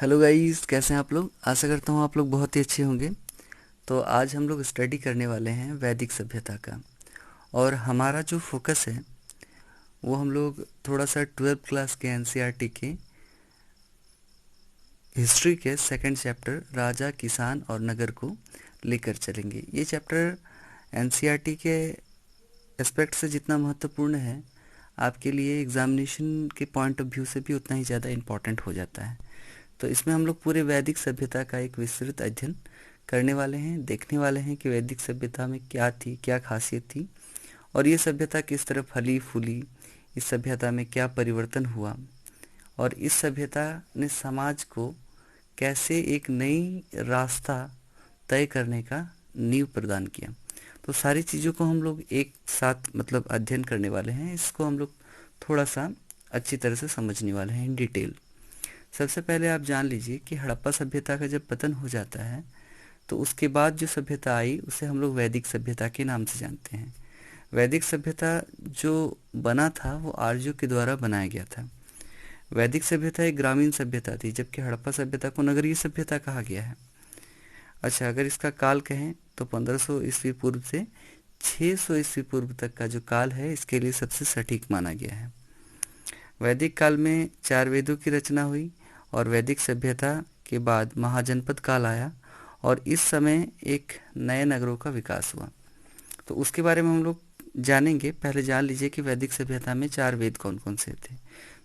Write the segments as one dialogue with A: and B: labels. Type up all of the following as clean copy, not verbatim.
A: Hello guys, कैसे हैं आप लोग। आशा करता हूँ आप लोग बहुत ही अच्छे होंगे। तो आज हम लोग स्टडी करने वाले हैं वैदिक सभ्यता का। और हमारा जो फोकस है वो हम लोग थोड़ा सा 12th क्लास के एनसीईआरटी के हिस्ट्री के सेकंड चैप्टर राजा किसान और नगर को लेकर चलेंगे। ये चैप्टर एनसीईआरटी के एस्पेक्ट से जितना महत्वपूर्ण है, आपके लिए एग्जामिनेशन के पॉइंट ऑफ व्यू से भी उतना ही ज़्यादा इम्पॉर्टेंट हो जाता है। तो इसमें हम लोग पूरे वैदिक सभ्यता का एक विस्तृत अध्ययन करने वाले हैं, देखने वाले हैं कि वैदिक सभ्यता में क्या थी, क्या खासियत थी और ये सभ्यता किस तरह फली फूली, इस सभ्यता में क्या परिवर्तन हुआ और इस सभ्यता ने समाज को कैसे एक नई रास्ता तय करने का नींव प्रदान किया। तो सारी चीज़ों को हम लोग एक साथ अध्ययन करने वाले हैं। इसको हम लोग थोड़ा सा अच्छी तरह से समझने वाले हैं इन डिटेल। सबसे पहले आप जान लीजिए कि हड़प्पा सभ्यता का जब पतन हो जाता है तो उसके बाद जो सभ्यता आई उसे हम लोग वैदिक सभ्यता के नाम से जानते हैं। वैदिक सभ्यता जो बना था वो आर्यों के द्वारा बनाया गया था। वैदिक सभ्यता एक ग्रामीण सभ्यता थी, जबकि हड़प्पा सभ्यता को नगरीय सभ्यता कहा गया है। अच्छा, अगर इसका काल कहें तो 1500 ईस्वी पूर्व से 600 ईस्वी पूर्व तक का जो काल है इसके लिए सबसे सटीक माना गया है। वैदिक काल में 4 वेदों की रचना हुई और वैदिक सभ्यता के बाद महाजनपद काल आया और इस समय एक नए नगरों का विकास हुआ। तो उसके बारे में हम लोग जानेंगे। पहले जान लीजिए कि वैदिक सभ्यता में 4 वेद कौन कौन से थे।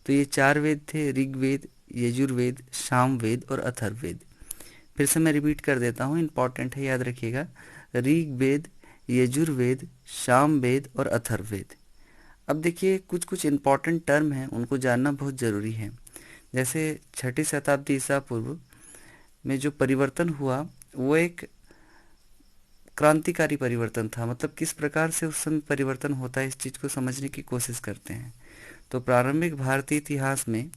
A: तो ये 4 वेद थे ऋग्वेद, यजुर्वेद, सामवेद और अथर्ववेद। फिर से मैं रिपीट कर देता हूँ, इंपॉर्टेंट है, याद रखिएगा। ऋग्वेद, यजुर्वेद, सामवेद और अथर्ववेद। अब देखिए कुछ कुछ इंपॉर्टेंट टर्म हैं, उनको जानना बहुत ज़रूरी है। जैसे 6ठी शताब्दी ईसा पूर्व में जो परिवर्तन हुआ वो एक क्रांतिकारी परिवर्तन था। किस प्रकार से उस समय परिवर्तन होता है इस चीज़ को समझने की कोशिश करते हैं। तो प्रारंभिक भारतीय इतिहास में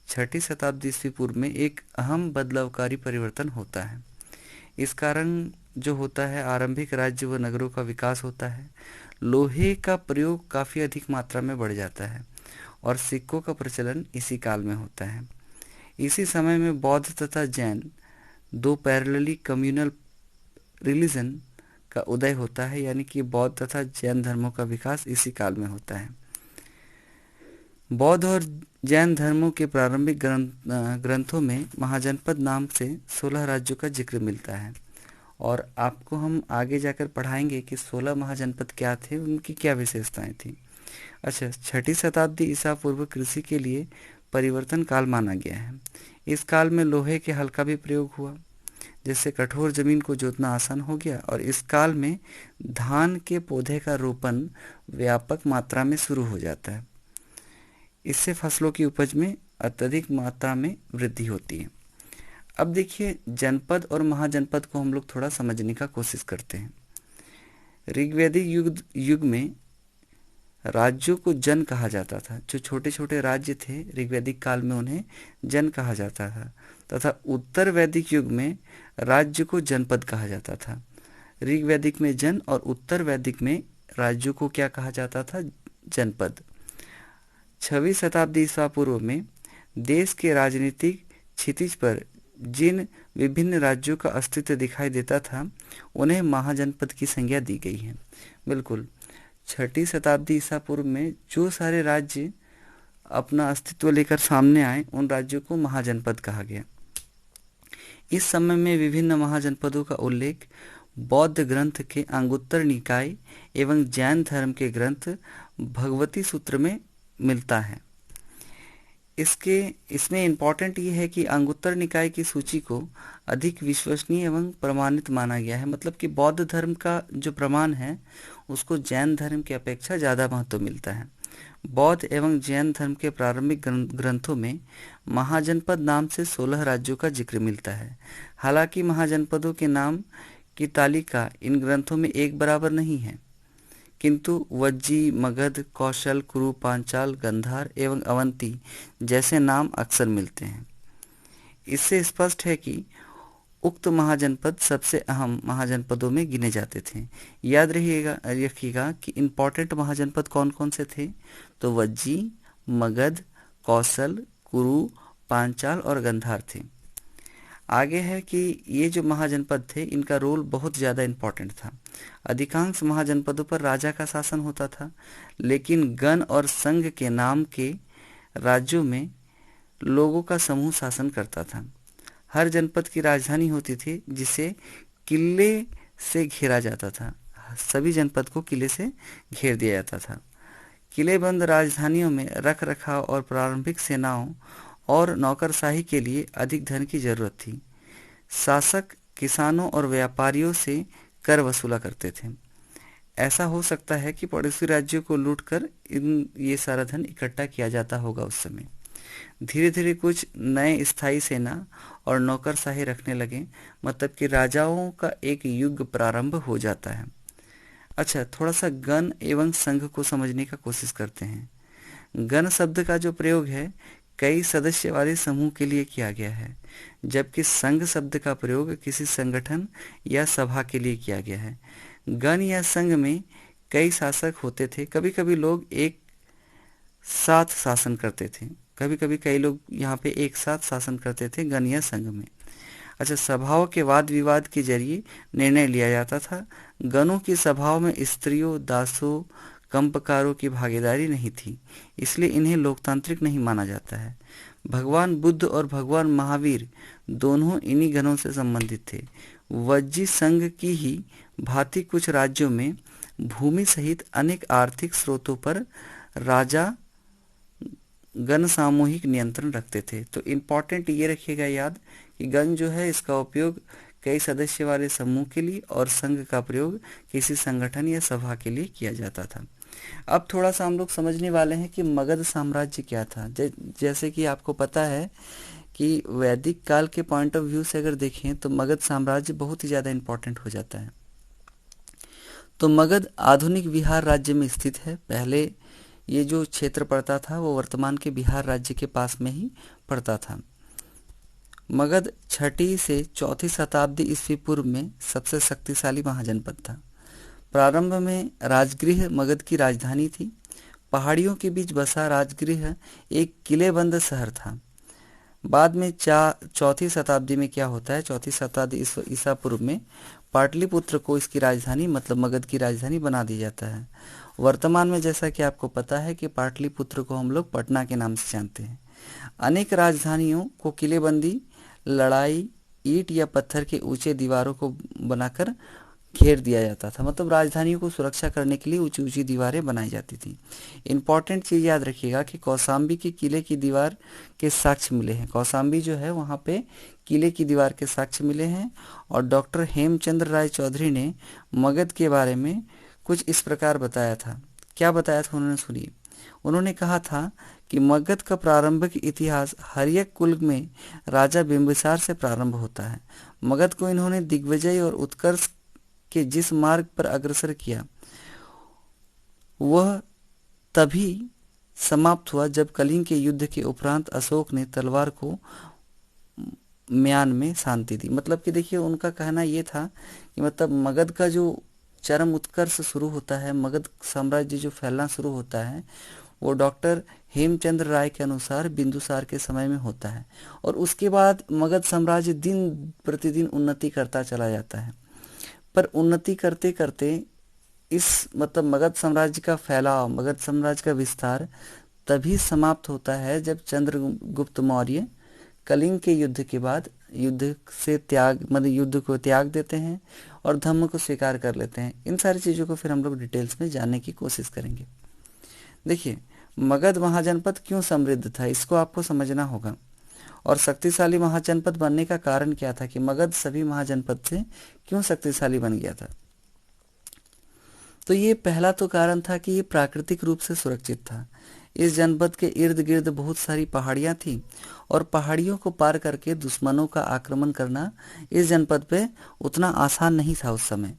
A: 6ठी शताब्दी ईस्वी पूर्व में एक अहम बदलावकारी परिवर्तन होता है। इस कारण जो होता है, आरंभिक राज्य व नगरों का विकास होता है। लोहे का प्रयोग काफ़ी अधिक मात्रा में बढ़ जाता है और सिक्कों का प्रचलन इसी काल में होता है। इसी समय में बौद्ध तथा जैन, दो पैरेलली कम्युनल रिलीजन का उदय होता है, यानी कि बौद्ध तथा जैन धर्मों का विकास इसी काल में होता है। बौद्ध और जैन धर्मों के प्रारंभिक ग्रंथों में महाजनपद नाम से 16 राज्यों का जिक्र मिलता है और आपको हम आगे जाकर पढ़ाएंगे कि 16 महाजनपद क्या थे, उनकी क्या विशेषताएं थी। अच्छा, 6ठी शताब्दी ईसा पूर्व कृषि के लिए परिवर्तन काल माना गया है। इस काल में लोहे के हल का भी प्रयोग हुआ, जिससे कठोर जमीन को जोतना आसान हो गया और इस काल में धान के पौधे का रोपण व्यापक मात्रा में शुरू हो जाता है। इससे फसलों की उपज में अत्यधिक मात्रा में वृद्धि होती है। अब देखिए, जनपद और महाजनपद को हम लोग थोड़ा समझने का कोशिश करते हैं। ऋग्वैदिक युग में राज्यों को जन कहा जाता था। जो छोटे छोटे राज्य थे ऋग्वैदिक काल में उन्हें जन कहा जाता था, तथा उत्तर वैदिक युग में राज्य को जनपद कहा जाता था। ऋग्वैदिक में जन और उत्तर वैदिक में राज्यों को क्या कहा जाता था? जनपद। 6वीं शताब्दी ईसा पूर्व में देश के राजनीतिक क्षितिज पर जिन विभिन्न राज्यों का अस्तित्व दिखाई देता था उन्हें महाजनपद की संज्ञा दी गई है। बिल्कुल, 6ठी शताब्दी ईसा पूर्व में जो सारे राज्य अपना अस्तित्व लेकर सामने आए उन राज्यों को महाजनपद कहा गया। इस समय में विभिन्न महाजनपदों का उल्लेख बौद्ध ग्रंथ के अंगुत्तर निकाय एवं जैन धर्म के ग्रंथ भगवती सूत्र में मिलता है। इसमें इम्पॉर्टेंट ये है कि अंगुत्तर निकाय की सूची को अधिक विश्वसनीय एवं प्रमाणित माना गया है। कि बौद्ध धर्म का जो प्रमाण है उसको जैन धर्म की अपेक्षा ज़्यादा महत्व मिलता है। बौद्ध एवं जैन धर्म के प्रारंभिक ग्रंथों में महाजनपद नाम से 16 राज्यों का जिक्र मिलता है। हालांकि महाजनपदों के नाम की तालिका इन ग्रंथों में एक बराबर नहीं है, किंतु वज्जी, मगध, कौशल, कुरु, पांचाल, गंधार एवं अवंती जैसे नाम अक्सर मिलते हैं। इससे स्पष्ट है कि उक्त महाजनपद सबसे अहम महाजनपदों में गिने जाते थे। याद रखिएगा कि इम्पॉर्टेंट महाजनपद कौन कौन से थे। तो वज्जी, मगध, कौशल, कुरु, पांचाल और गंधार थे। आगे है कि ये जो महाजनपद थे इनका रोल बहुत ज़्यादा इम्पोर्टेंट था। अधिकांश महाजनपदों पर राजा का शासन होता था, लेकिन गण और संघ के नाम के राज्यों में लोगों का समूह शासन करता था। हर जनपद की राजधानी होती थी जिसे किले से घेरा जाता था। सभी जनपद को किले से घेर दिया जाता था। किलेबंद राजधानियों में रख रखाव और प्रारंभिक सेनाओं और नौकरशाही के लिए अधिक धन की जरूरत थी। शासक किसानों और व्यापारियों से कर वसूला करते थे। ऐसा हो सकता है कि पड़ोसी राज्यों को लूटकर ये सारा धन इकट्ठा किया जाता होगा उस समय। धीरे धीरे कुछ नए स्थायी सेना और नौकरशाही रखने लगे, मतलब कि राजाओं का एक युग प्रारंभ हो जाता है। अच्छा, थोड़ा सा गण एवं संघ को समझने का कोशिश करते हैं। गण शब्द का जो प्रयोग है कई सदस्य वाले समूह के लिए किया गया है, जबकि संघ शब्द का प्रयोग किसी संगठन या सभा के लिए किया गया है। गण या संघ में कई शासक होते थे। कभी कभी लोग एक साथ शासन करते थे, कभी कभी कई लोग यहाँ पे एक साथ शासन करते थे गण या संघ में। अच्छा, सभाओं के वाद विवाद के जरिए निर्णय लिया जाता था। गणों की सभाओं में स्त्रियों, दासों, कंपकारों की भागीदारी नहीं थी, इसलिए इन्हें लोकतांत्रिक नहीं माना जाता है। भगवान बुद्ध और भगवान महावीर दोनों इन्हीं गणों से संबंधित थे। वज्जी संघ की ही भांति कुछ राज्यों में भूमि सहित अनेक आर्थिक स्रोतों पर राजा गण सामूहिक नियंत्रण रखते थे। तो इम्पोर्टेंट ये रखिएगा याद कि गण जो है इसका उपयोग कई सदस्य वाले समूह के लिए और संघ का प्रयोग किसी संगठन या सभा के लिए किया जाता था। अब थोड़ा सा हम लोग समझने वाले हैं कि मगध साम्राज्य क्या था। जैसे कि आपको पता है कि वैदिक काल के पॉइंट ऑफ व्यू से अगर देखें तो मगध साम्राज्य बहुत ही ज़्यादा इम्पोर्टेंट हो जाता है। तो मगध आधुनिक बिहार राज्य में स्थित है। पहले ये जो क्षेत्र पड़ता था वो वर्तमान के बिहार राज्य के पास में ही पड़ता था। मगध 6ठी से 4ठी शताब्दी ईस्वी पूर्व में सबसे शक्तिशाली महाजनपद था। प्रारंभ में राजगृह मगध की राजधानी थी। पहाड़ियों के बीच बसा राजगृह एक किलेबंद शहर था। बाद में 4ठी शताब्दी में क्या होता है, 4ठी शताब्दी ईसा पूर्व में पाटलिपुत्र को इसकी राजधानी मतलब मगध की राजधानी बना दिया जाता है। वर्तमान में जैसा कि आपको पता है कि पाटलिपुत्र को हम लोग पटना के नाम से जानते हैं। अनेक राजधानियों को किलेबंदी, लड़ाई, ईंट या पत्थर के ऊंचे दीवारों को बनाकर घेर दिया जाता था। मतलब राजधानियों को सुरक्षा करने के लिए ऊंची ऊंची दीवारें बनाई जाती थी। इंपॉर्टेंट चीज याद रखिएगा कि कौशाम्बी के किले की दीवार के साक्ष्य मिले हैं। कौशाम्बी जो है वहाँ पे किले की दीवार के साक्ष्य मिले हैं। और डॉक्टर हेमचंद्र राय चौधरी ने मगध के बारे में कुछ इस प्रकार बताया था। क्या बताया था उन्होंने, सुनिए। उन्होंने कहा था कि मगध का प्रारंभिक इतिहास हर्यक कुल में राजा बिंबिसार से प्रारंभ होता है। मगध को इन्होंने दिग्विजय और उत्कर्ष के जिस मार्ग पर अग्रसर किया वह तभी समाप्त हुआ जब कलिंग के युद्ध के उपरांत अशोक ने तलवार को म्यान में शांति दी। मतलब कि देखिए उनका कहना यह था कि मतलब मगध का जो चरम उत्कर्ष शुरू होता है, मगध साम्राज्य जो फैलना शुरू होता है वो डॉक्टर हेमचंद्र राय के अनुसार बिंदुसार के समय में होता है। और उसके बाद मगध साम्राज्य दिन प्रतिदिन उन्नति करता चला जाता है। पर उन्नति करते करते इस मतलब मगध साम्राज्य का फैलाव, मगध साम्राज्य का विस्तार तभी समाप्त होता है जब चंद्रगुप्त मौर्य कलिंग के युद्ध के बाद युद्ध से युद्ध को त्याग देते हैं और धम्म को स्वीकार कर लेते हैं। इन सारी चीज़ों को फिर हम लोग डिटेल्स में जानने की कोशिश करेंगे। देखिए, मगध महाजनपद क्यों समृद्ध था इसको आपको समझना होगा। और शक्तिशाली महाजनपद बनने का कारण क्या था कि मगध सभी महाजनपद से क्यों शक्तिशाली बन गया था। तो ये पहला तो कारण था कि ये प्राकृतिक रूप से सुरक्षित था। इस जनपद के इर्द गिर्द बहुत सारी पहाड़ियां थी और पहाड़ियों को पार करके दुश्मनों का आक्रमण करना इस जनपद पे उतना आसान नहीं था उस समय।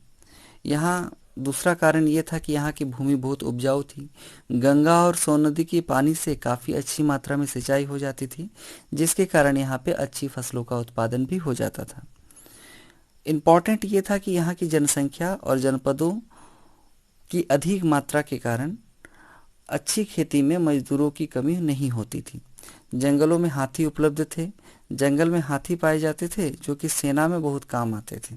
A: यहाँ दूसरा कारण ये था कि यहाँ की भूमि बहुत उपजाऊ थी। गंगा और सोन नदी की पानी से काफ़ी अच्छी मात्रा में सिंचाई हो जाती थी, जिसके कारण यहाँ पे अच्छी फसलों का उत्पादन भी हो जाता था। इम्पॉर्टेंट ये था कि यहाँ की जनसंख्या और जनपदों की अधिक मात्रा के कारण अच्छी खेती में मजदूरों की कमी नहीं होती थी। जंगलों में हाथी उपलब्ध थे जंगल में हाथी पाए जाते थे जो कि सेना में बहुत काम आते थे।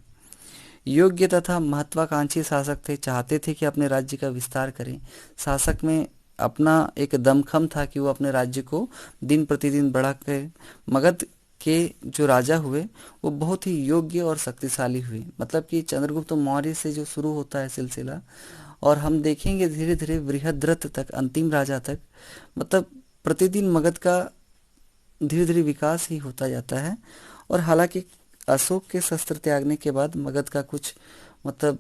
A: योग्य तथा महत्वाकांक्षी शासक थे, चाहते थे कि अपने राज्य का विस्तार करें। शासक में अपना एक दमखम था कि वो अपने राज्य को दिन प्रतिदिन बढ़ा कर मगध के जो राजा हुए वो बहुत ही योग्य और शक्तिशाली हुए। मतलब कि चंद्रगुप्त मौर्य से जो शुरू होता है सिलसिला, और हम देखेंगे धीरे धीरे बृहद्रथ तक, अंतिम राजा तक, मतलब प्रतिदिन मगध का धीरे धीरे विकास ही होता जाता है। और हालांकि अशोक के शस्त्र त्यागने के बाद मगध का कुछ मतलब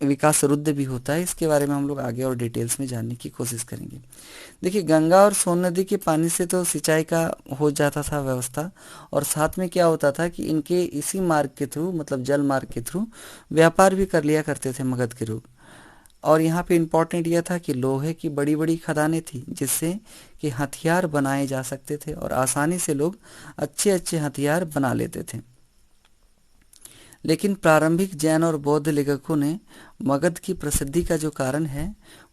A: विकास रुद्ध भी होता है। इसके बारे में हम लोग आगे और डिटेल्स में जानने की कोशिश करेंगे। देखिए, गंगा और सोन नदी के पानी से तो सिंचाई का हो जाता था व्यवस्था, और साथ में क्या होता था कि इनके इसी मार्ग के थ्रू, मतलब जल मार्ग के थ्रू व्यापार भी कर लिया करते थे मगध के लोग। और यहाँ पे इम्पोर्टेंट यह था कि लोहे की बड़ी बड़ी खदानें थी जिससे कि हथियार बनाए जा सकते थे और आसानी से लोग अच्छे अच्छे हथियार बना लेते थे। लेकिन प्रारंभिक जैन और बौद्ध लेखकों ने मगध की प्रसिद्धि का जो कारण है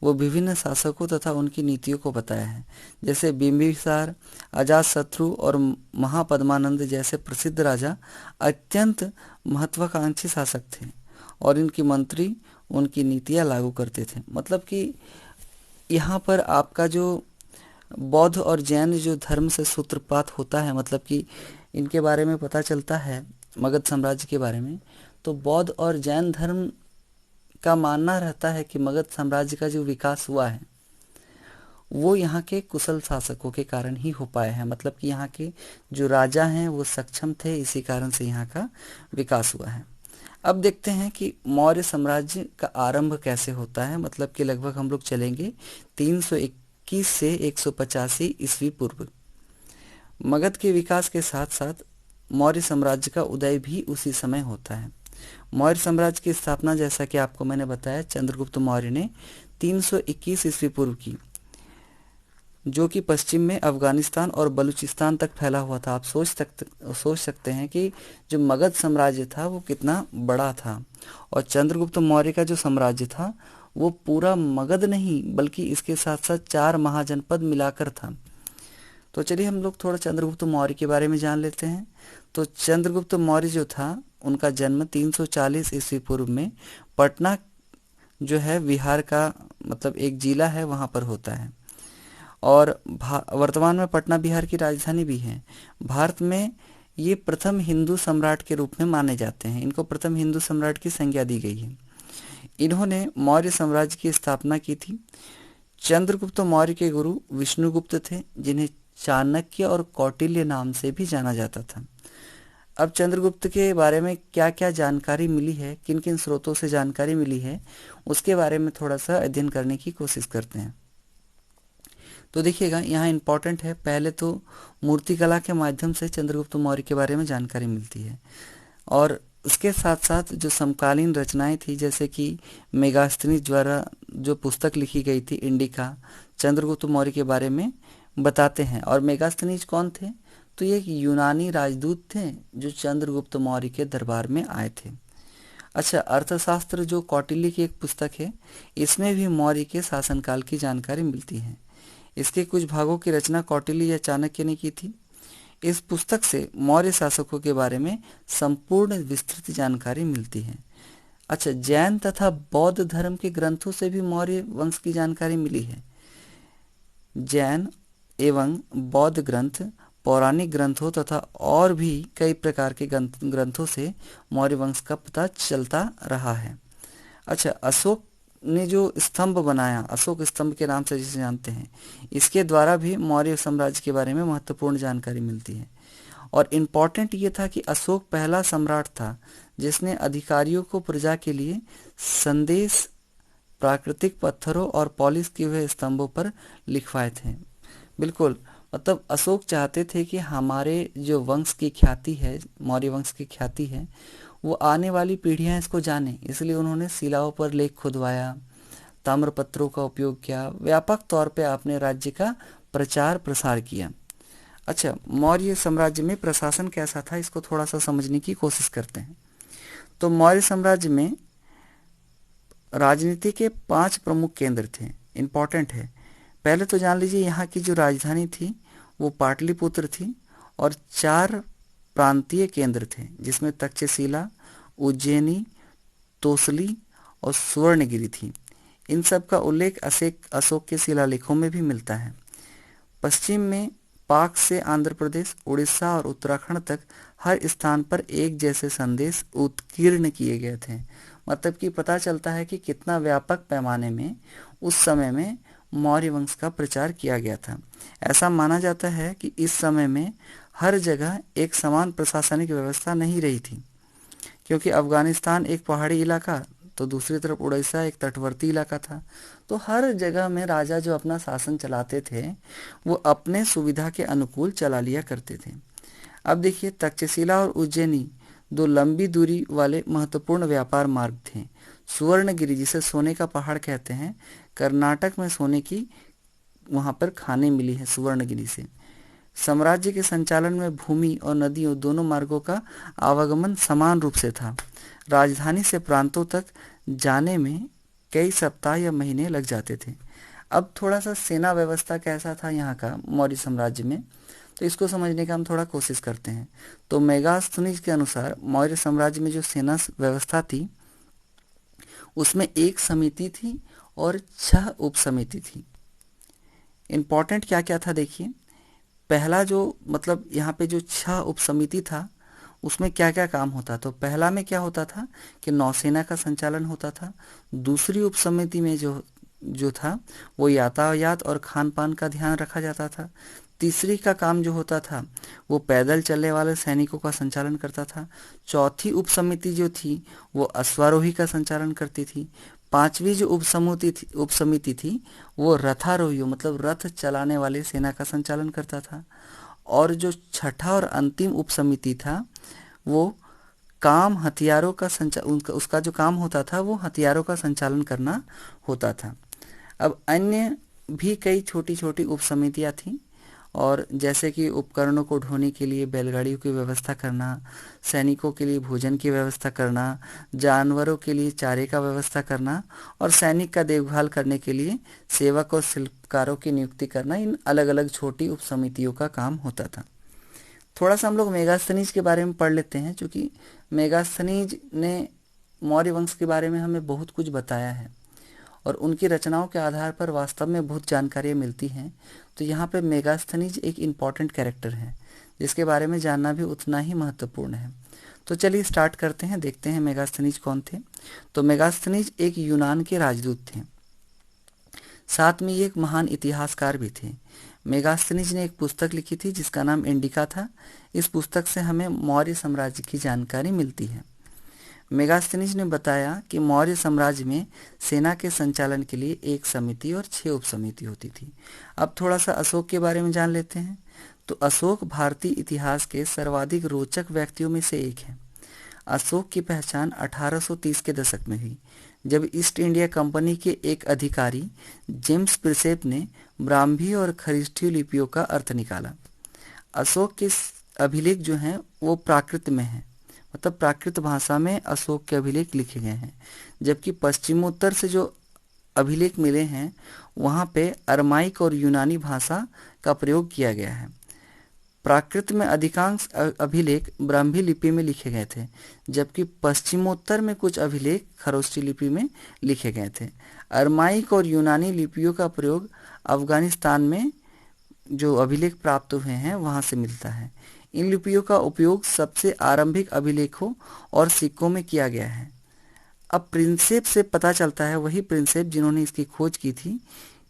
A: वो विभिन्न शासकों तथा उनकी नीतियों को बताया है। जैसे बिंबिसार, अजातशत्रु और महापद्मानंद जैसे प्रसिद्ध राजा अत्यंत महत्वाकांक्षी शासक थे और इनकी मंत्री उनकी नीतियां लागू करते थे। मतलब कि यहाँ पर आपका जो बौद्ध और जैन जो धर्म से सूत्रपात होता है, मतलब कि इनके बारे में पता चलता है मगध साम्राज्य के बारे में, तो बौद्ध और जैन धर्म का मानना रहता है कि मगध साम्राज्य का जो विकास हुआ है वो यहाँ के कुशल शासकों के कारण ही हो पाया है। मतलब कि यहाँ के जो राजा हैं वो सक्षम थे, इसी कारण से यहाँ का विकास हुआ है। अब देखते हैं कि मौर्य साम्राज्य का आरंभ कैसे होता है। मतलब कि लगभग हम लोग चलेंगे 321 से 185 ईस्वी पूर्व। मगध के विकास के साथ साथ मौर्य साम्राज्य का उदय भी उसी समय होता है। मौर्य साम्राज्य की स्थापना, जैसा कि आपको मैंने बताया, चंद्रगुप्त मौर्य ने 321 ईस्वी पूर्व की, जो कि पश्चिम में अफगानिस्तान और बलूचिस्तान तक फैला हुआ था। आप सोच सकते हैं कि जो मगध साम्राज्य था वो कितना बड़ा था, और चंद्रगुप्त मौर्य का जो साम्राज्य था वो पूरा मगध नहीं बल्कि इसके साथ साथ 4 महाजनपद मिलाकर था। तो चलिए हम लोग थोड़ा चंद्रगुप्त मौर्य के बारे में जान लेते हैं। तो चंद्रगुप्त मौर्य जो था उनका जन्म 340 ईस्वी पूर्व में पटना जो है बिहार का, मतलब एक जिला है, वहाँ पर होता है। और वर्तमान में पटना बिहार की राजधानी भी है। भारत में ये प्रथम हिंदू सम्राट के रूप में माने जाते हैं। इनको प्रथम हिंदू सम्राट की संज्ञा दी गई है। इन्होंने मौर्य साम्राज्य की स्थापना की थी। चंद्रगुप्त मौर्य के गुरु विष्णुगुप्त थे, जिन्हें चाणक्य और कौटिल्य नाम से भी जाना जाता था। अब चंद्रगुप्त के बारे में क्या क्या जानकारी मिली है, किन किन स्रोतों से जानकारी मिली है, उसके बारे में थोड़ा सा अध्ययन करने की कोशिश करते हैं। तो देखिएगा, यहाँ इम्पोर्टेंट है, पहले तो मूर्तिकला के माध्यम से चंद्रगुप्त मौर्य के बारे में जानकारी मिलती है, और उसके साथ साथ जो समकालीन रचनाएं थी, जैसे कि मेगास्थनीज द्वारा जो पुस्तक लिखी गई थी इंडिका, चंद्रगुप्त मौर्य के बारे में बताते हैं। और मेगास्थनीज कौन थे? तो ये एक यूनानी राजदूत थे जो चंद्रगुप्त मौर्य के दरबार में आए थे। अच्छा, अर्थशास्त्र जो कौटिल्य की एक पुस्तक है, इसमें भी मौर्य के शासनकाल की जानकारी मिलती है। इसके कुछ भागों की रचना कौटिल्य या चाणक्य ने की थी। इस पुस्तक से मौर्य शासकों के बारे में संपूर्ण विस्तृत जानकारी मिलती है। अच्छा, जैन तथा बौद्ध धर्म के ग्रंथों से भी मौर्य वंश की जानकारी मिली है। जैन एवं बौद्ध ग्रंथ, पौराणिक ग्रंथों तथा और भी कई प्रकार के ग्रंथों से मौर्य वंश का पता चलता रहा है। अच्छा, अशोक ने जो स्तंभ बनाया, अशोक स्तंभ के नाम से जिसे जानते हैं, इसके द्वारा भी मौर्य साम्राज्य के बारे में महत्वपूर्ण जानकारी मिलती है। और इम्पॉर्टेंट ये था कि अशोक पहला सम्राट था जिसने अधिकारियों को प्रजा के लिए संदेश प्राकृतिक पत्थरों और पॉलिश किए हुए स्तंभों पर लिखवाए थे। बिल्कुल, मतलब अशोक चाहते थे कि हमारे जो वंश की ख्याति है, मौर्य वंश की ख्याति है, वो आने वाली पीढ़ियां इसको जाने, इसलिए उन्होंने शिलाओं पर लेख खुदवाया, ताम्रपत्रों का उपयोग किया, व्यापक तौर पे अपने राज्य का प्रचार प्रसार किया। अच्छा, मौर्य साम्राज्य में प्रशासन कैसा था, इसको थोड़ा सा समझने की कोशिश करते हैं। तो मौर्य साम्राज्य में राजनीति के 5 प्रमुख केंद्र थे। इम्पॉर्टेंट है, पहले तो जान लीजिए यहाँ की जो राजधानी थी वो पाटलिपुत्र थी, और 4 प्रांतीय केंद्र थे, जिसमें तक्षशिला, उज्जैनी, तोसली और सुवर्णगिरी थी। इन सब का उल्लेख अशोक के शिलालेखों में भी मिलता है। पश्चिम में पाक से आंध्र प्रदेश, उड़ीसा और उत्तराखंड तक हर स्थान पर एक जैसे संदेश उत्कीर्ण किए गए थे। मतलब कि पता चलता है कि कितना व्यापक पैमाने में उस समय में मौर्य वंश का प्रचार किया गया था। ऐसा माना जाता है कि इस समय में हर जगह एक समान प्रशासनिक व्यवस्था नहीं रही थी, क्योंकि अफगानिस्तान एक पहाड़ी इलाका तो दूसरी तरफ उड़ीसा एक तटवर्ती इलाका था। तो हर जगह में राजा जो अपना शासन चलाते थे वो अपने सुविधा के अनुकूल चला लिया करते थे। अब देखिए, तक्षशिला और उज्जैनी 2 लंबी दूरी वाले महत्वपूर्ण व्यापार मार्ग थे। सुवर्णगिरी, जिसे सोने का पहाड़ कहते हैं, कर्नाटक में सोने की वहाँ पर खानें मिली है सुवर्णगिरी से। साम्राज्य के संचालन में भूमि और नदियों दोनों मार्गों का आवागमन समान रूप से था। राजधानी से प्रांतों तक जाने में कई सप्ताह या महीने लग जाते थे। अब थोड़ा सा सेना व्यवस्था कैसा था यहाँ का मौर्य साम्राज्य में, तो इसको समझने का हम थोड़ा कोशिश करते हैं। तो मेगास्थनीज के अनुसार मौर्य साम्राज्य में जो सेना व्यवस्था थी उसमें एक समिति थी और 6 उप समिति थी। इम्पोर्टेंट क्या क्या था देखिए। पहला जो मतलब यहाँ पे जो 6 उप समिति था उसमें क्या क्या काम होता। तो पहला में क्या होता था कि नौसेना का संचालन होता था। दूसरी उप समिति में जो था वो यातायात और खान पान का ध्यान रखा जाता था। तीसरी का काम जो होता था वो पैदल चलने वाले सैनिकों का संचालन करता था। चौथी उप समिति जो थी वो अश्वारोही का संचालन करती थी। पांचवी जो उप समिति थी वो रथारोहियों मतलब रथ चलाने वाले सेना का संचालन करता था। और जो छठा और अंतिम उप समिति था वो काम हथियारों का उसका जो काम होता था वो हथियारों का संचालन करना होता था। अब अन्य भी कई छोटी छोटी उप समितियाँ थीं, और जैसे कि उपकरणों को ढोने के लिए बैलगाड़ियों की व्यवस्था करना, सैनिकों के लिए भोजन की व्यवस्था करना, जानवरों के लिए चारे का व्यवस्था करना और सैनिक का देखभाल करने के लिए सेवक और शिल्पकारों की नियुक्ति करना, इन अलग अलग छोटी उप समितियों का काम होता था। थोड़ा सा हम लोग मेगास्थनीज के बारे में पढ़ लेते हैं, क्योंकि मेगास्थनीज ने मौर्य वंश के बारे में हमें बहुत कुछ बताया है और उनकी रचनाओं के आधार पर वास्तव में बहुत जानकारियाँ मिलती हैं। तो यहाँ पे मेगास्थनीज एक इम्पॉर्टेंट कैरेक्टर है जिसके बारे में जानना भी उतना ही महत्वपूर्ण है। तो चलिए स्टार्ट करते हैं, देखते हैं मेगास्थनीज कौन थे। तो मेगास्थनीज एक यूनान के राजदूत थे, साथ में ये एक महान इतिहासकार भी थे। मेगास्थनीज ने एक पुस्तक लिखी थी जिसका नाम इंडिका था। इस पुस्तक से हमें मौर्य साम्राज्य की जानकारी मिलती है। मेगास्थनीज ने बताया कि मौर्य साम्राज्य में सेना के संचालन के लिए एक समिति और 6 उप समिति होती थी। अब थोड़ा सा अशोक के बारे में जान लेते हैं। तो अशोक भारतीय इतिहास के सर्वाधिक रोचक व्यक्तियों में से एक है। अशोक की पहचान 1830 के दशक में हुई, जब ईस्ट इंडिया कंपनी के एक अधिकारी जेम्स प्रिसेप ने ब्राह्मी और खरिष्ठी लिपियों का अर्थ निकाला। अशोक के अभिलेख जो हैं वो प्राकृत में हैं, मतलब प्राकृत भाषा में अशोक के अभिलेख लिखे गए हैं, जबकि पश्चिमोत्तर से जो अभिलेख मिले हैं वहाँ पे अरमाइक और यूनानी भाषा का प्रयोग किया गया है। प्राकृत में अधिकांश अभिलेख ब्राह्मी लिपि में लिखे गए थे, जबकि पश्चिमोत्तर में कुछ अभिलेख खरोष्ठी लिपि में लिखे गए थे। अरमाइक और यूनानी लिपियों का प्रयोग अफगानिस्तान में जो अभिलेख प्राप्त हुए हैं वहाँ से मिलता है। इन लिपियों का उपयोग सबसे आरंभिक अभिलेखों और सिक्कों में किया गया है। अब प्रिंसेप से पता चलता है, वही प्रिंसेप जिन्होंने इसकी खोज की थी,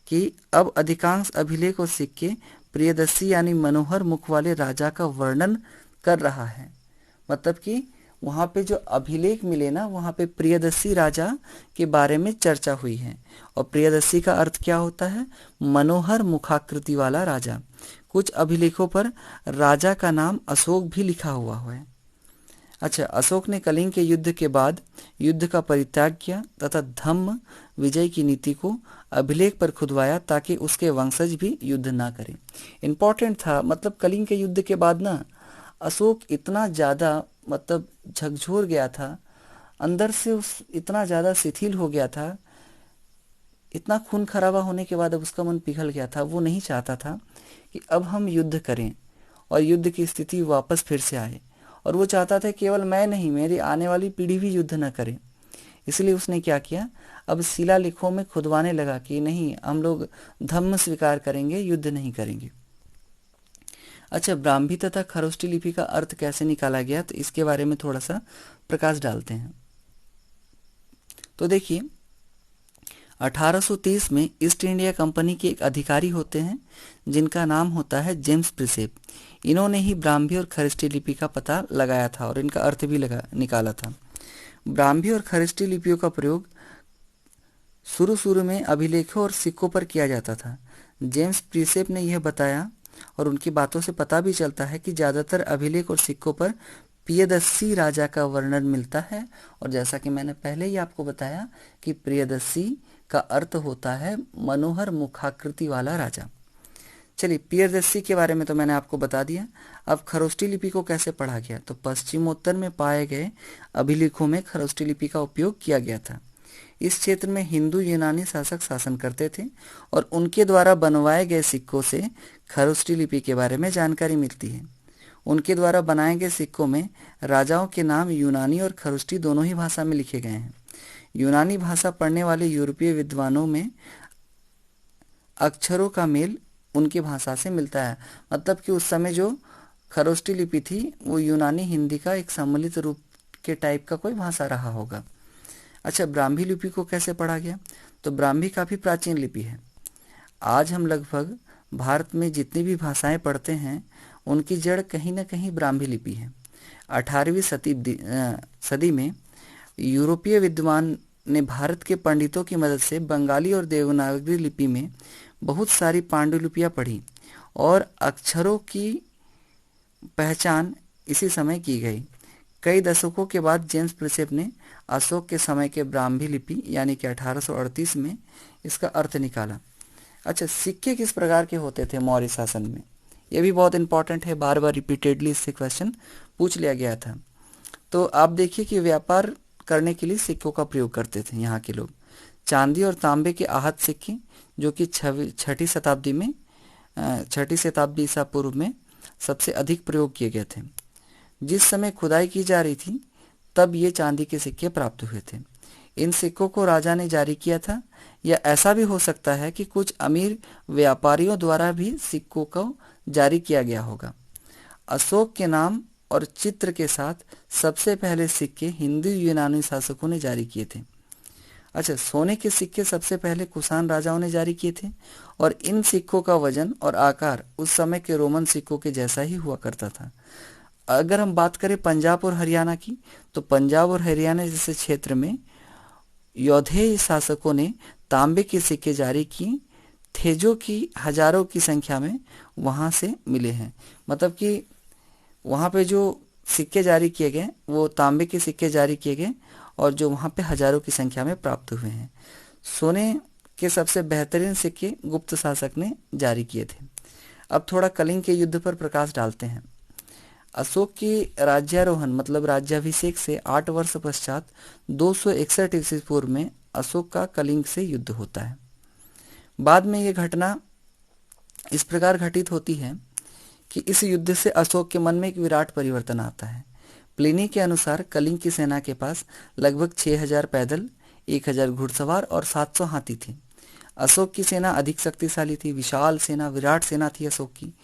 A: कि अब अधिकांश अभिलेख और सिक्के प्रियदर्शी यानी मनोहर मुख वाले राजा का वर्णन कर रहा है। मतलब कि वहाँ पे जो अभिलेख मिले ना वहाँ पे प्रियदर्शी राजा के बारे में चर्चा हुई है। और प्रियदर्शी का अर्थ क्या होता है? मनोहर मुखाकृति वाला राजा। कुछ अभिलेखों पर राजा का नाम अशोक भी लिखा हुआ है। अच्छा, अशोक ने कलिंग के युद्ध के बाद युद्ध का परित्याग किया तथा धम्म विजय की नीति को अभिलेख पर खुदवाया ताकि उसके वंशज भी युद्ध ना करें। इम्पोर्टेंट था, मतलब कलिंग के युद्ध के बाद ना अशोक इतना ज़्यादा मतलब झकझोर गया था, अंदर से उस इतना ज़्यादा शिथिल हो गया था, इतना खून खराबा होने के बाद अब उसका मन पिघल गया था। वो नहीं चाहता था कि अब हम युद्ध करें और युद्ध की स्थिति वापस फिर से आए। और वो चाहता था केवल मैं नहीं, मेरी आने वाली पीढ़ी भी युद्ध न करे। इसलिए उसने क्या किया, अब शिलालेखों में खुदवाने लगा कि नहीं, हम लोग धम्म स्वीकार करेंगे, युद्ध नहीं करेंगे। अच्छा, ब्राह्मी तथा खरोष्टी लिपि का अर्थ कैसे निकाला गया, तो इसके बारे में थोड़ा सा प्रकाश डालते हैं। तो देखिए, 1830 में ईस्ट इंडिया कंपनी के एक अधिकारी होते हैं जिनका नाम होता है जेम्स प्रिसेप। इन्होंने ही ब्राह्मी और खरोष्टी लिपि का पता लगाया था और इनका अर्थ भी निकाला था। ब्राह्मी और खरोष्टी लिपियों का प्रयोग शुरू में अभिलेखों और सिक्कों पर किया जाता था। जेम्स प्रिसेप ने यह बताया, और उनकी बातों से पता भी चलता है कि ज़्यादातर अभिलेख और सिक्कों पर प्रियदर्शी राजा का वर्णन मिलता है। और जैसा कि मैंने पहले ही आपको बताया कि प्रियदर्शी का अर्थ होता है मनोहर मुखाकृति वाला राजा। चलिए, प्रियदर्शी के बारे में तो मैंने आपको बता दिया। अब खरोष्टी लिपि को कैसे पढ़ा गया, तो पश्चिमोत्तर में पाए गए अभिलेखों में खरोष्टी लिपि का उपयोग किया गया था। इस क्षेत्र में हिंदू यूनानी शासक शासन करते थे और उनके द्वारा बनवाए गए सिक्कों से खरोष्टी लिपि के बारे में जानकारी मिलती है। उनके द्वारा बनाए गए सिक्कों में राजाओं के नाम यूनानी और खरोष्टी दोनों ही भाषा में लिखे गए हैं। यूनानी भाषा पढ़ने वाले यूरोपीय विद्वानों में अक्षरों का मेल उनकी भाषा से मिलता है। मतलब कि उस समय जो खरोष्टी लिपि थी वो यूनानी हिंदी का एक सम्मिलित रूप के टाइप का कोई भाषा रहा होगा। अच्छा, ब्राह्मी लिपि को कैसे पढ़ा गया, तो ब्राह्मी काफ़ी प्राचीन लिपि है। आज हम लगभग भारत में जितनी भी भाषाएं पढ़ते हैं उनकी जड़ कहीं ना कहीं ब्राह्मी लिपि है। 18वीं सदी में यूरोपीय विद्वान ने भारत के पंडितों की मदद से बंगाली और देवनागरी लिपि में बहुत सारी पांडुलिपियां पढ़ी और अक्षरों की पहचान इसी समय की गई। कई दशकों के बाद जेम्स प्रिसेप ने अशोक के समय के ब्राह्मी लिपि यानी कि 1838 में इसका अर्थ निकाला। अच्छा, सिक्के किस प्रकार के होते थे मौर्य शासन में, यह भी बहुत इंपॉर्टेंट है, बार बार रिपीटेडली इससे क्वेश्चन पूछ लिया गया था। तो आप देखिए कि व्यापार करने के लिए सिक्कों का प्रयोग करते थे यहाँ के लोग। चांदी और तांबे के आहत सिक्के जो कि छठी शताब्दी ईसा पूर्व में सबसे अधिक प्रयोग किए गए थे। जिस समय खुदाई की जा रही थी तब ये चांदी के सिक्के प्राप्त हुए थे। इन सिक्कों को राजा ने जारी किया था, या ऐसा भी हो सकता है कि कुछ अमीर व्यापारियों द्वारा भी सिक्कों को जारी किया गया होगा। अशोक के नाम और चित्र के साथ सबसे पहले सिक्के हिंदू यूनानी शासकों ने जारी किए थे। अच्छा, सोने के सिक्के सबसे पहले कुषाण राजाओं ने जारी किए थे और इन सिक्कों का वजन और आकार उस समय के रोमन सिक्कों के जैसा ही हुआ करता था। अगर हम बात करें पंजाब और हरियाणा की, तो पंजाब और हरियाणा जैसे क्षेत्र में यौधेय शासकों ने तांबे के सिक्के जारी किए थे जो कि हजारों की संख्या में वहां से मिले हैं। मतलब कि वहां पे जो सिक्के जारी किए गए वो तांबे के सिक्के जारी किए गए और जो वहां पे हजारों की संख्या में प्राप्त हुए हैं। सोने के सबसे बेहतरीन सिक्के गुप्त शासक ने जारी किए थे। अब थोड़ा कलिंग के युद्ध पर प्रकाश डालते हैं। अशोक की राज्यारोहण मतलब राज्याभिषेक से 8 वर्ष पश्चात 261 ईस्वी पूर्व में अशोक का कलिंग से युद्ध होता है। बाद में यह घटना इस प्रकार घटित होती है कि इस युद्ध से अशोक के मन में एक विराट परिवर्तन आता है। प्लिनी के अनुसार कलिंग की सेना के पास लगभग 6000 पैदल, 1000 घुड़सवार और 700 हाथी थे। अशोक की सेना अधिक शक्तिशाली थी, विशाल सेना, विराट सेना थी अशोक की।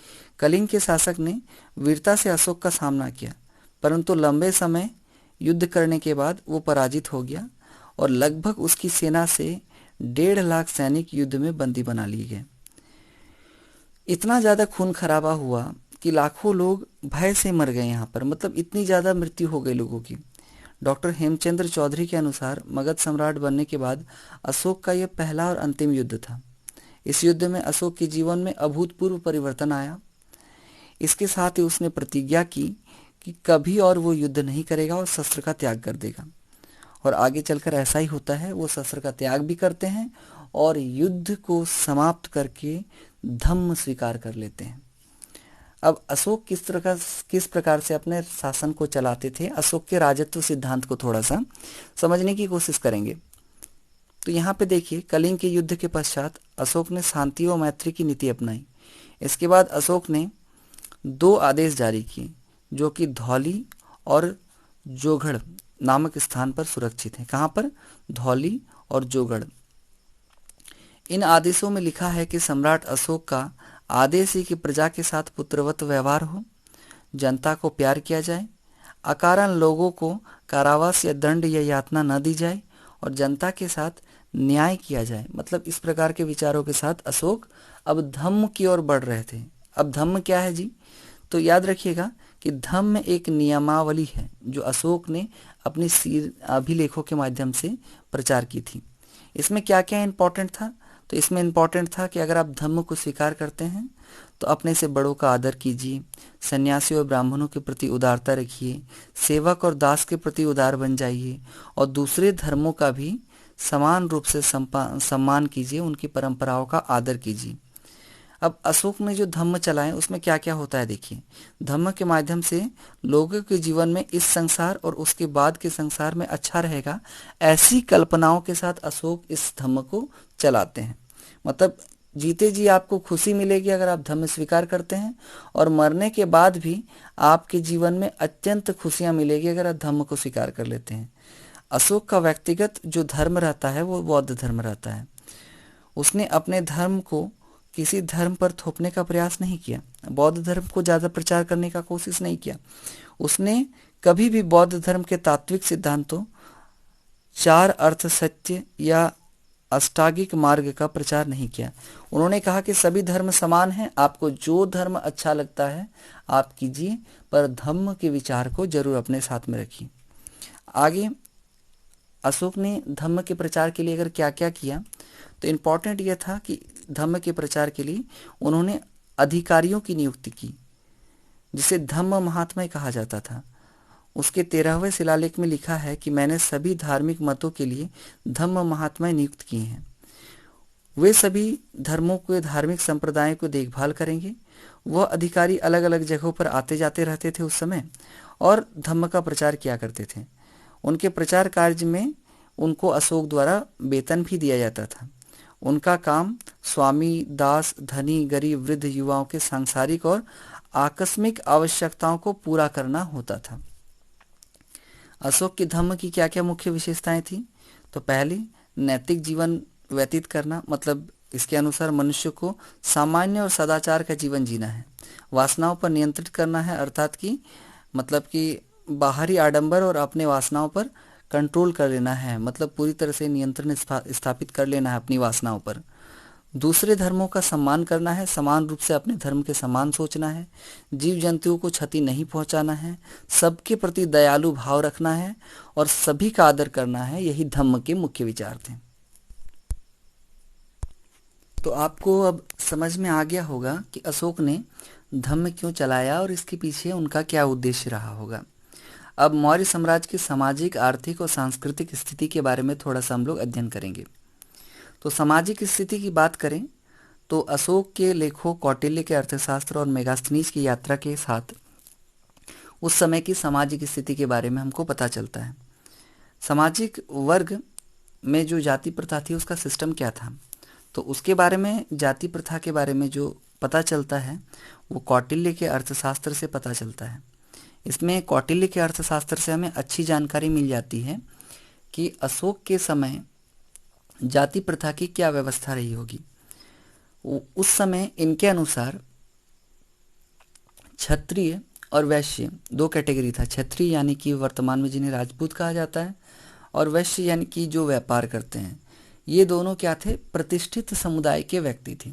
A: कलिंग के शासक ने वीरता से अशोक का सामना किया, परंतु लंबे समय युद्ध करने के बाद वो पराजित हो गया और लगभग उसकी सेना से 1.5 लाख सैनिक युद्ध में बंदी बना लिए गए। इतना ज्यादा खून खराबा हुआ कि लाखों लोग भय से मर गए यहाँ पर, मतलब इतनी ज्यादा मृत्यु हो गई लोगों की। डॉक्टर हेमचंद्र चौधरी के अनुसार मगध सम्राट बनने के बाद अशोक का यह पहला और अंतिम युद्ध था। इस युद्ध में अशोक के जीवन में अभूतपूर्व परिवर्तन आया। इसके साथ ही उसने प्रतिज्ञा की कि कभी और वो युद्ध नहीं करेगा और शस्त्र का त्याग कर देगा। और आगे चलकर ऐसा ही होता है, वो शस्त्र का त्याग भी करते हैं और युद्ध को समाप्त करके धम्म स्वीकार कर लेते हैं। अब अशोक किस प्रकार से अपने शासन को चलाते थे, अशोक के राजत्व सिद्धांत को थोड़ा सा समझने की कोशिश करेंगे। तो यहाँ पे देखिए, कलिंग के युद्ध के पश्चात अशोक ने शांति व मैत्री की नीति अपनाई। इसके बाद अशोक ने दो आदेश जारी किए जो कि धौली और जोगढ़ नामक स्थान पर सुरक्षित हैं। कहाँ पर? धौली और जोगढ़। इन आदेशों में लिखा है कि सम्राट अशोक का आदेश ही कि प्रजा के साथ पुत्रवत व्यवहार हो, जनता को प्यार किया जाए, अकारण लोगों को कारावास या दंड या यातना न दी जाए और जनता के साथ न्याय किया जाए। मतलब इस प्रकार के विचारों के साथ अशोक अब धम्म की ओर बढ़ रहे थे। अब धम्म क्या है जी? तो याद रखिएगा कि धम्म एक नियमावली है जो अशोक ने अपनी अभिलेखों के माध्यम से प्रचार की थी। इसमें क्या क्या इंपॉर्टेंट था? तो इसमें इंपॉर्टेंट था कि अगर आप धम्म को स्वीकार करते हैं तो अपने से बड़ों का आदर कीजिए, सन्यासी और ब्राह्मणों के प्रति उदारता रखिए, सेवक और दास के प्रति उदार बन जाइए और दूसरे धर्मों का भी समान रूप से सम्मान कीजिए, उनकी परंपराओं का आदर कीजिए। अब अशोक ने जो धम्म चलाए उसमें क्या क्या होता है देखिए। धम्म के माध्यम से लोगों के जीवन में इस संसार और उसके बाद के संसार में अच्छा रहेगा, ऐसी कल्पनाओं के साथ अशोक इस धम्म को चलाते हैं। मतलब जीते जी आपको खुशी मिलेगी अगर आप धम्म स्वीकार करते हैं, और मरने के बाद भी आपके जीवन में अत्यंत खुशियां मिलेगी अगर आप धम्म को स्वीकार कर लेते हैं। अशोक का व्यक्तिगत जो धर्म रहता है वो बौद्ध धर्म रहता है। उसने अपने धर्म को किसी धर्म पर थोपने का प्रयास नहीं किया, बौद्ध धर्म को ज़्यादा प्रचार करने का कोशिश नहीं किया। उसने कभी भी बौद्ध धर्म के तात्विक सिद्धांतों, चार अर्थ सत्य या अष्टांगिक मार्ग का प्रचार नहीं किया। उन्होंने कहा कि सभी धर्म समान हैं, आपको जो धर्म अच्छा लगता है आप कीजिए, पर धम्म के विचार को जरूर अपने साथ में रखिए। आगे अशोक ने धम्म के प्रचार के लिए अगर क्या क्या किया, तो इम्पॉर्टेंट यह था कि धम्म के प्रचार के लिए उन्होंने अधिकारियों की नियुक्ति की, जिसे धम्म महात्मा कहा जाता था। उसके 13वें शिलालेख में लिखा है कि मैंने सभी धार्मिक मतों के लिए धम्म महात्मा नियुक्त किए हैं। वे सभी धर्मों के धार्मिक संप्रदायों को देखभाल करेंगे। वह अधिकारी अलग अलग जगहों पर आते जाते रहते थे उस समय और धम्म का प्रचार किया करते थे। उनके प्रचार कार्य में उनको अशोक द्वारा वेतन भी दिया जाता था। उनका काम स्वामी, दास, धनी, गरीब, वृद्ध, युवाओं के सांसारिक और आकस्मिक आवश्यकताओं को पूरा करना होता था। अशोक के धम्म की क्या क्या मुख्य विशेषताएं थी? तो पहली, नैतिक जीवन व्यतीत करना, मतलब इसके अनुसार मनुष्य को सामान्य और सदाचार का जीवन जीना है। वासनाओं पर नियंत्रित करना है, अर्थात कि मतलब कि बाहरी आडंबर और अपने वासनाओं पर कंट्रोल कर लेना है, मतलब पूरी तरह से नियंत्रण स्थापित कर लेना है अपनी वासनाओं पर। दूसरे धर्मों का सम्मान करना है, समान रूप से अपने धर्म के समान सोचना है, जीव जंतुओं को क्षति नहीं पहुंचाना है, सबके प्रति दयालु भाव रखना है और सभी का आदर करना है। यही धम्म के मुख्य विचार थे। तो आपको अब समझ में आ गया होगा कि अशोक ने धम्म क्यों चलाया और इसके पीछे उनका क्या उद्देश्य रहा होगा। अब मौर्य साम्राज्य की सामाजिक, आर्थिक और सांस्कृतिक स्थिति के बारे में थोड़ा सा हम लोग अध्ययन करेंगे। तो सामाजिक स्थिति की बात करें तो अशोक के लेखों, कौटिल्य के अर्थशास्त्र और मेगास्थनीज की यात्रा के साथ उस समय की सामाजिक स्थिति के बारे में हमको पता चलता है। सामाजिक वर्ग में जो जाति प्रथा थी उसका सिस्टम क्या था, तो उसके बारे में, जाति प्रथा के बारे में जो पता चलता है वो कौटिल्य के अर्थशास्त्र से पता चलता है। इसमें कौटिल्य के अर्थशास्त्र से हमें अच्छी जानकारी मिल जाती है कि अशोक के समय जाति प्रथा की क्या व्यवस्था रही होगी। उस समय इनके अनुसार क्षत्रिय और वैश्य दो कैटेगरी था। क्षत्रिय यानी कि वर्तमान में जिन्हें राजपूत कहा जाता है, और वैश्य यानी कि जो व्यापार करते हैं। ये दोनों क्या थे? प्रतिष्ठित समुदाय के व्यक्ति थे।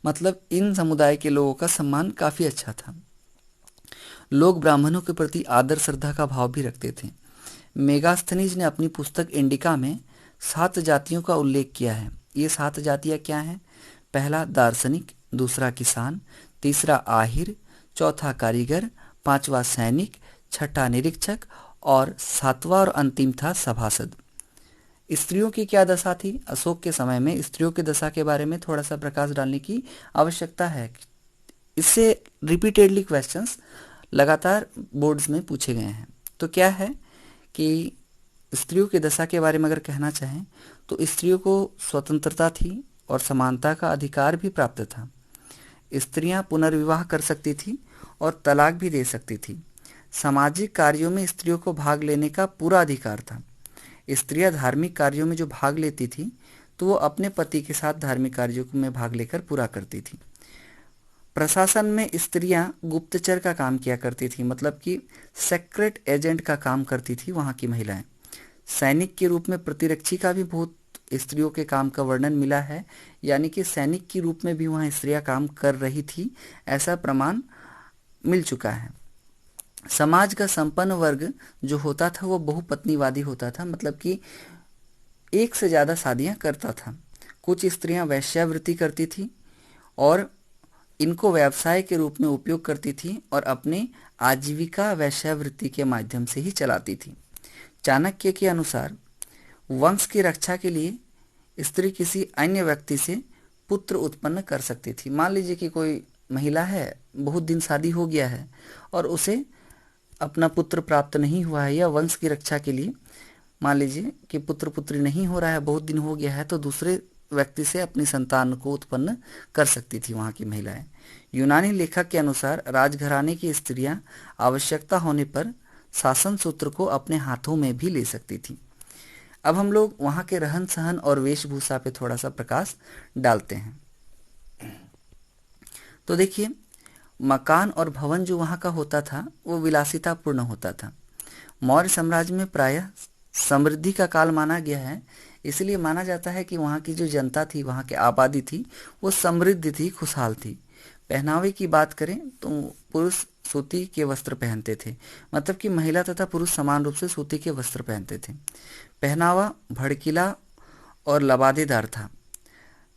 A: मतलब इन समुदाय के लोगों का सम्मान काफी अच्छा था। लोग ब्राह्मणों के प्रति आदर श्रद्धा का भाव भी रखते थे। मेगास्थनीज ने अपनी पुस्तक इंडिका में 7 जातियों का उल्लेख किया है। ये 7 जातियां क्या हैं? पहला दार्शनिक, दूसरा किसान, तीसरा आहिर, चौथा कारीगर, पांचवा सैनिक, छठा निरीक्षक और सातवां और अंतिम था सभासद। स्त्रियों की क्या दशा थी? अशोक के समय में स्त्रियों की दशा के बारे में थोड़ा सा प्रकाश डालने की आवश्यकता है। इससे रिपीटेडली क्वेश्चंस लगातार बोर्ड्स में पूछे गए हैं। तो क्या है कि स्त्रियों की दशा के बारे में अगर कहना चाहें तो स्त्रियों को स्वतंत्रता थी और समानता का अधिकार भी प्राप्त था। स्त्रियां पुनर्विवाह कर सकती थी और तलाक भी दे सकती थी। सामाजिक कार्यों में स्त्रियों को भाग लेने का पूरा अधिकार था। स्त्रियां धार्मिक कार्यों में जो भाग लेती थी तो वो अपने पति के साथ धार्मिक कार्यों में भाग लेकर पूरा करती थी। प्रशासन में स्त्रियां गुप्तचर का काम किया करती थी, मतलब कि सेक्रेट एजेंट का काम करती थी वहां की महिलाएं। सैनिक के रूप में प्रतिरक्षी का भी बहुत स्त्रियों के काम का वर्णन मिला है, यानी कि सैनिक के रूप में भी वहां स्त्रियां काम कर रही थी, ऐसा प्रमाण मिल चुका है। समाज का संपन्न वर्ग जो होता था वो बहुपत्नीवादी होता था, मतलब कि एक से ज़्यादा शादियां करता था। कुछ स्त्रियां वेश्यावृत्ति करती थी और इनको व्यवसाय के रूप में उपयोग करती थी और अपनी आजीविका वेश्यावृत्ति के माध्यम से ही चलाती थी। चाणक्य के अनुसार वंश की रक्षा के लिए स्त्री किसी अन्य व्यक्ति से पुत्र उत्पन्न कर सकती थी। मान लीजिए कि कोई महिला है, बहुत दिन शादी हो गया है और उसे अपना पुत्र प्राप्त नहीं हुआ है, या वंश की रक्षा के लिए मान लीजिए कि पुत्र पुत्री नहीं हो रहा है, बहुत दिन हो गया है, तो दूसरे व्यक्ति से अपनी संतान को उत्पन्न कर सकती थी वहाँ की महिलाएं। यूनानी लेखक के अनुसार राजघराने की स्त्रियां आवश्यकता होने पर शासन सूत्र को अपने हाथों में भी ले सकती थी। अब हम लोग वहाँ के रहन सहन और वेशभूषा पे थोड़ा सा प्रकाश डालते हैं। तो देखिए, मकान और भवन जो वहाँ का होता था वो विलासितापूर्ण होता था। मौर्य साम्राज्य में प्रायः समृद्धि का काल माना गया है, इसलिए माना जाता है कि वहाँ की जो जनता थी, वहाँ की आबादी थी, वो समृद्ध थी, खुशहाल थी। पहनावे की बात करें तो पुरुष सूती के वस्त्र पहनते थे, मतलब कि महिला तथा पुरुष समान रूप से सूती के वस्त्र पहनते थे। पहनावा भड़कीला और लबादेदार था।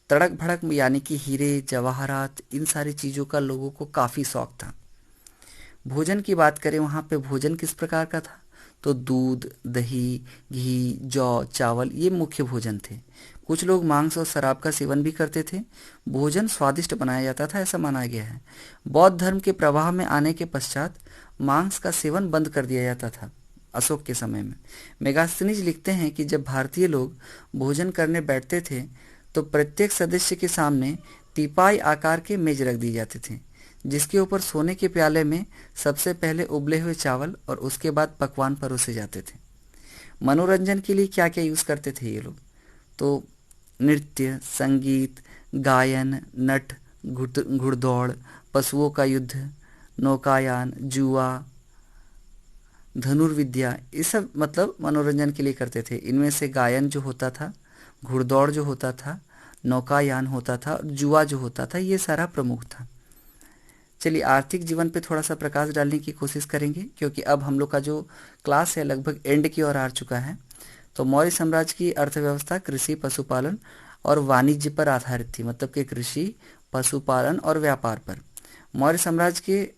A: तड़क भड़क यानी कि हीरे जवाहरात, इन सारी चीज़ों का लोगों को काफ़ी शौक था। भोजन की बात करें, वहाँ पे भोजन किस प्रकार का था, तो दूध, दही, घी, जौ, चावल ये मुख्य भोजन थे। कुछ लोग मांस और शराब का सेवन भी करते थे। भोजन स्वादिष्ट बनाया जाता था, ऐसा माना गया है। बौद्ध धर्म के प्रवाह में आने के पश्चात मांस का सेवन बंद कर दिया जाता था अशोक के समय में। मेगास्थनीज लिखते हैं कि जब भारतीय लोग भोजन करने बैठते थे तो प्रत्येक सदस्य के सामने तिपाई आकार के मेज रख दिए जाते थे, जिसके ऊपर सोने के प्याले में सबसे पहले उबले हुए चावल और उसके बाद पकवान परोसे जाते थे। मनोरंजन के लिए क्या क्या यूज़ करते थे ये लोग, तो नृत्य, संगीत, गायन, नट, घुड़दौड़, पशुओं का युद्ध, नौकायान, जुआ, धनुर्विद्या, ये सब मतलब मनोरंजन के लिए करते थे। इनमें से गायन जो होता था, घुड़दौड़ जो होता था, नौकायान होता था और जुआ जो होता था, ये सारा प्रमुख था। चलिए आर्थिक जीवन पे थोड़ा सा प्रकाश डालने की कोशिश करेंगे, क्योंकि अब हम लोग का जो क्लास है लगभग एंड की ओर आ चुका है। तो मौर्य साम्राज्य की अर्थव्यवस्था कृषि, पशुपालन और वाणिज्य पर आधारित थी, मतलब कि कृषि, पशुपालन और व्यापार पर। मौर्य साम्राज्य के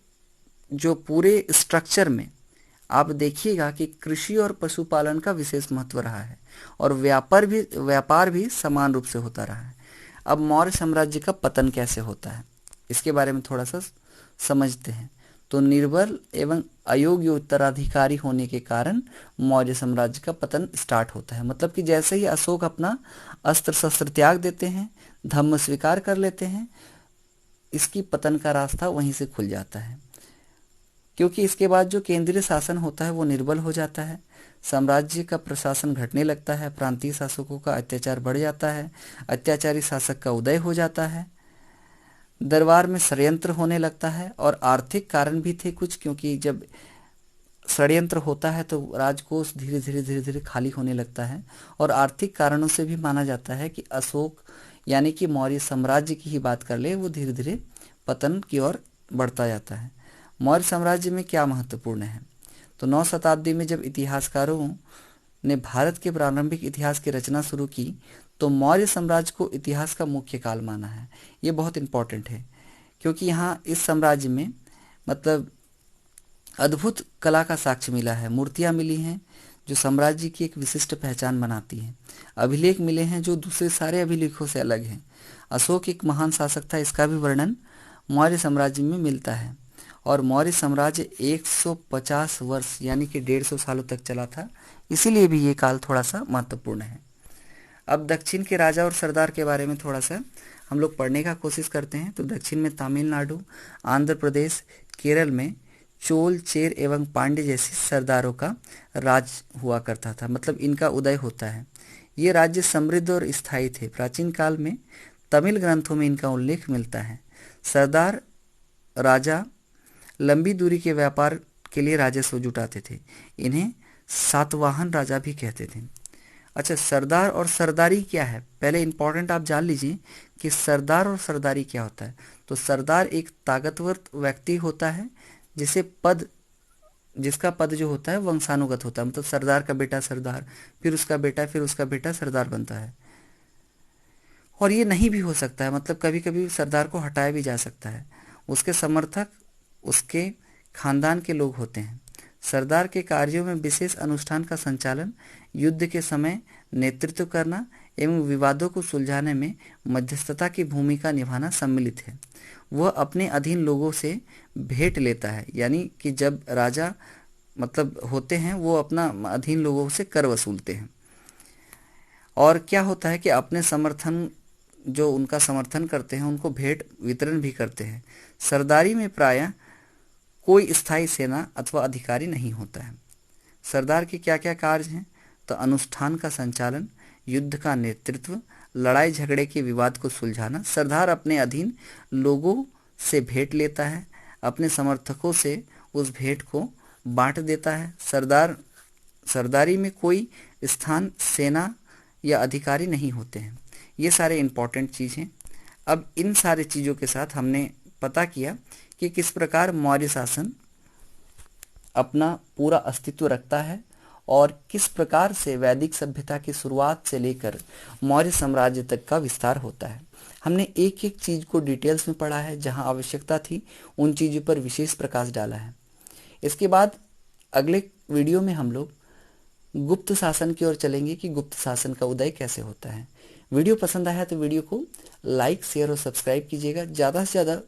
A: जो पूरे स्ट्रक्चर में आप देखिएगा कि कृषि और पशुपालन का विशेष महत्व रहा है और व्यापार भी समान रूप से होता रहा है। अब मौर्य साम्राज्य का पतन कैसे होता है, इसके बारे में थोड़ा सा समझते हैं। तो निर्बल एवं अयोग्य उत्तराधिकारी होने के कारण मौर्य साम्राज्य का पतन स्टार्ट होता है। मतलब कि जैसे ही अशोक अपना अस्त्र शस्त्र त्याग देते हैं, धम्म स्वीकार कर लेते हैं, इसकी पतन का रास्ता वहीं से खुल जाता है, क्योंकि इसके बाद जो केंद्रीय शासन होता है वो निर्बल हो जाता है, साम्राज्य का प्रशासन घटने लगता है, प्रांतीय शासकों का अत्याचार बढ़ जाता है, अत्याचारी शासक का उदय हो जाता है, दरबार में षड्यंत्र होने लगता है। और आर्थिक कारण भी थे कुछ, क्योंकि जब षड्यंत्र होता है तो राजकोष धीरे धीरे खाली होने लगता है। और आर्थिक कारणों से भी माना जाता है कि अशोक यानी कि मौर्य साम्राज्य की ही बात कर ले, वो धीरे धीरे पतन की ओर बढ़ता जाता है। मौर्य साम्राज्य में क्या महत्वपूर्ण है, तो 9 शताब्दी में जब इतिहासकारों ने भारत के प्रारंभिक इतिहास की रचना शुरू की तो मौर्य साम्राज्य को इतिहास का मुख्य काल माना है। ये बहुत इंपॉर्टेंट है, क्योंकि यहाँ इस साम्राज्य में मतलब अद्भुत कला का साक्ष्य मिला है। मूर्तियाँ मिली हैं जो साम्राज्य की एक विशिष्ट पहचान बनाती हैं। अभिलेख मिले हैं जो दूसरे सारे अभिलेखों से अलग हैं। अशोक एक महान शासक था, इसका भी वर्णन मौर्य साम्राज्य में मिलता है। और मौर्य साम्राज्य 150 वर्ष यानी कि 150 सालों तक चला था, इसीलिए भी ये काल थोड़ा सा महत्वपूर्ण है। अब दक्षिण के राजा और सरदार के बारे में थोड़ा सा हम लोग पढ़ने का कोशिश करते हैं तो दक्षिण में तमिलनाडु, आंध्र प्रदेश, केरल में चोल, चेर एवं पांड्य जैसे सरदारों का राज हुआ करता था, मतलब इनका उदय होता है। ये राज्य समृद्ध और स्थायी थे। प्राचीन काल में तमिल ग्रंथों में इनका उल्लेख मिलता है। सरदार राजा लंबी दूरी के व्यापार के लिए राजस्व जुटाते थे। इन्हें सातवाहन राजा भी कहते थे। अच्छा, सरदार और सरदारी क्या है? पहले इंपॉर्टेंट आप जान लीजिए कि सरदार और सरदारी क्या होता है। तो सरदार एक ताकतवर व्यक्ति होता है जिसका पद जो होता है वंशानुगत होता है, मतलब सरदार का बेटा सरदार, फिर उसका बेटा, फिर उसका बेटा सरदार बनता है। और ये नहीं भी हो सकता है, मतलब कभी कभी सरदार को हटाया भी जा सकता है। उसके समर्थक उसके खानदान के लोग होते हैं। सरदार के कार्यों में विशेष अनुष्ठान का संचालन, युद्ध के समय नेतृत्व करना एवं विवादों को सुलझाने में मध्यस्थता की भूमिका निभाना सम्मिलित है। वह अपने अधीन लोगों से भेंट लेता है, यानी कि जब राजा मतलब होते हैं वो अपना अधीन लोगों से कर वसूलते हैं। और क्या होता है कि अपने जो उनका समर्थन करते हैं उनको भेंट वितरण भी करते हैं। सरदारी में प्रायः कोई स्थायी सेना अथवा अधिकारी नहीं होता है। सरदार के क्या क्या कार्य हैं? तो अनुष्ठान का संचालन, युद्ध का नेतृत्व, लड़ाई झगड़े के विवाद को सुलझाना। सरदार अपने अधीन लोगों से भेंट लेता है, अपने समर्थकों से उस भेंट को बांट देता है। सरदारी में कोई स्थान, सेना या अधिकारी नहीं होते हैं। ये सारे इंपॉर्टेंट चीज़ हैं। अब इन सारे चीज़ों के साथ हमने पता किया कि किस प्रकार मौर्य शासन अपना पूरा अस्तित्व रखता है और किस प्रकार से वैदिक सभ्यता की शुरुआत से लेकर मौर्य साम्राज्य तक का विस्तार होता है। हमने एक एक चीज़ को डिटेल्स में पढ़ा है, जहां आवश्यकता थी उन चीज़ों पर विशेष प्रकाश डाला है। इसके बाद अगले वीडियो में हम लोग गुप्त शासन की ओर चलेंगे कि गुप्त शासन का उदय कैसे होता है। वीडियो पसंद आया तो वीडियो को लाइक, शेयर और सब्सक्राइब कीजिएगा। ज़्यादा से ज़्यादा